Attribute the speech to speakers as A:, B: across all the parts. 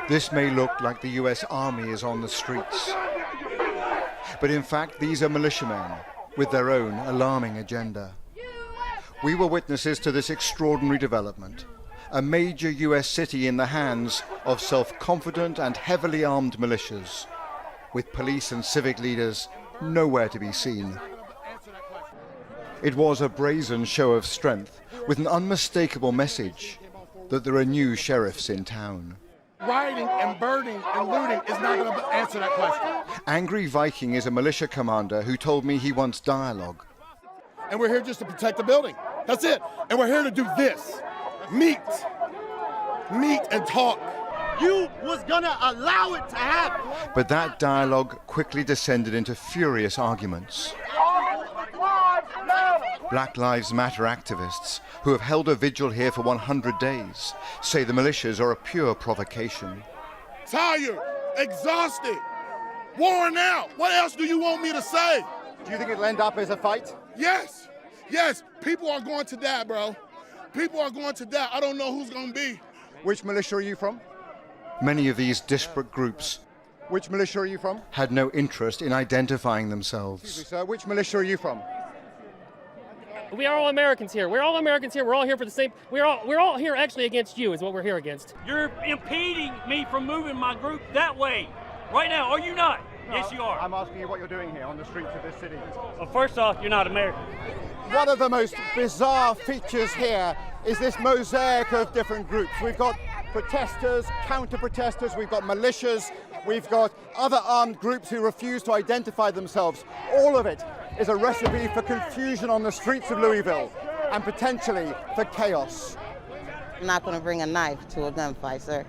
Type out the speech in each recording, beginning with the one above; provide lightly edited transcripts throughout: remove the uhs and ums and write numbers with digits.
A: This may look like the US Army is on the streets, but in fact these are militiamen with their own alarming agenda. We were witnesses to this extraordinary development, a major US city in the hands of self-confident and heavily armed militias, with police and civic leaders nowhere to be seen. It was a brazen show of strength with an unmistakable message that there are new sheriffs in town.
B: Rioting and burning and looting is not going to answer that question.
A: Angry Viking is a militia commander who told me he wants dialogue.
B: And we're here just to protect the building. That's it. And we're here to do this. Meet and talk.
C: You was gonna allow it to happen.
A: But that dialogue quickly descended into furious arguments. Black Lives Matter activists, who have held a vigil here for 100 days, say the militias are a pure provocation.
B: Tired, exhausted, worn out. What else do you want me to say?
D: Do you think it'll end up as a fight?
B: Yes. People are going to die, bro. People are going to die. I don't know who's going to be.
D: Which militia are you from?
A: Many of these disparate groups
D: Which militia are you from?
A: had no interest in identifying
D: Excuse me,
A: themselves.
D: sir. Which militia are you from?
E: We are all Americans here. We're all Americans here. We're all here for the same. We're all here actually against you. Is what we're here against.
F: You're impeding me from moving my group that way right now. Are you not?
D: No,
F: Yes, you are.
D: I'm asking you what you're doing here on the streets of this city.
F: Well, first off, you're not American.
D: One of the most bizarre features here is this mosaic of different groups. We've got protesters, counter-protesters, we've got militias, we've got other armed groups who refuse to identify themselves. All of it is a recipe for confusion on the streets of Louisville and potentially for chaos.
G: I'm not going to bring a knife to a gunfight, sir.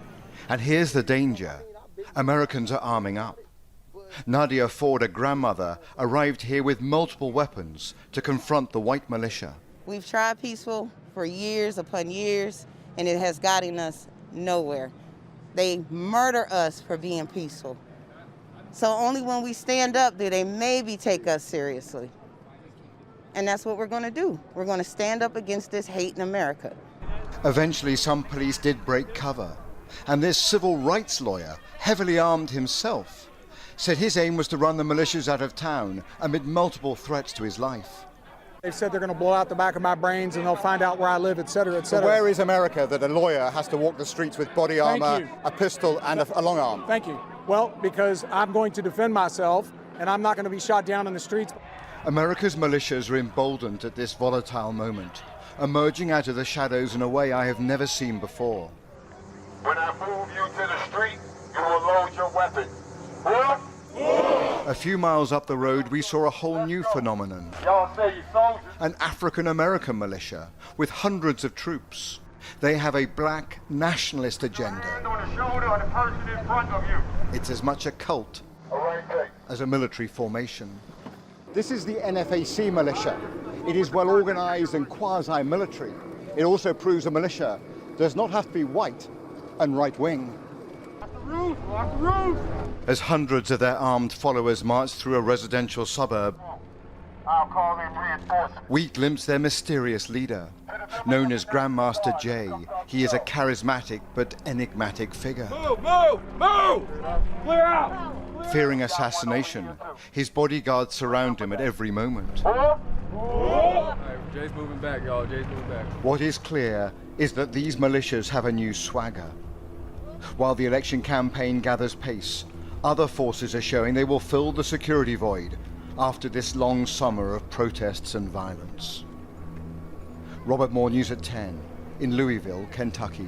A: And here's the danger. Americans are arming up. Nadia Ford, a grandmother, arrived here with multiple weapons to confront the white militia.
G: We've tried peaceful for years upon years, and it has gotten us nowhere. They murder us for being peaceful. So only when we stand up do they maybe take us seriously. And that's what we're going to do. We're going to stand up against this hate in America.
A: Eventually, some police did break cover, and this civil rights lawyer, heavily armed himself, said his aim was to run the militias out of town amid multiple threats to his life.
H: They've said they're going to blow out the back of my brains and they'll find out where I live, et cetera, et
D: So
H: cetera.
D: where is America that a lawyer has to walk the streets with body
H: Thank
D: armor,
H: you.
D: a pistol and a long arm?
H: Thank you. Well, because I'm going to defend myself and I'm not going to be shot down in the streets.
A: America's militias are emboldened at this volatile moment, emerging out of the shadows in a way I have never seen before.
I: When I move you to the street, you will load your weapon.
A: A few miles up the road, we saw a whole new phenomenon.
I: Y'all say you soldiers.
A: An African-American militia with hundreds of troops. They have a black nationalist agenda.
I: Hand on the shoulder of the person in front of you.
A: It's as much a cult
I: All right, take.
A: as a military formation.
D: This is the NFAC militia. It is well organized and quasi-military. It also proves a militia does not have to be white and right-wing.
I: Lock the roof.
A: As hundreds of their armed followers march through a residential suburb,
I: I'll call in reinforcements.
A: we glimpse their mysterious leader. Known as Grandmaster Jay, he is a charismatic but enigmatic figure.
F: Move! Clear out!
A: Fearing assassination, his bodyguards surround him at every moment.
J: Jay's moving back, y'all. Jay's moving back.
A: What is clear is that these militias have a new swagger. While the election campaign gathers pace, other forces are showing they will fill the security void after this long summer of protests and violence. Robert Moore, News at 10, in Louisville, Kentucky.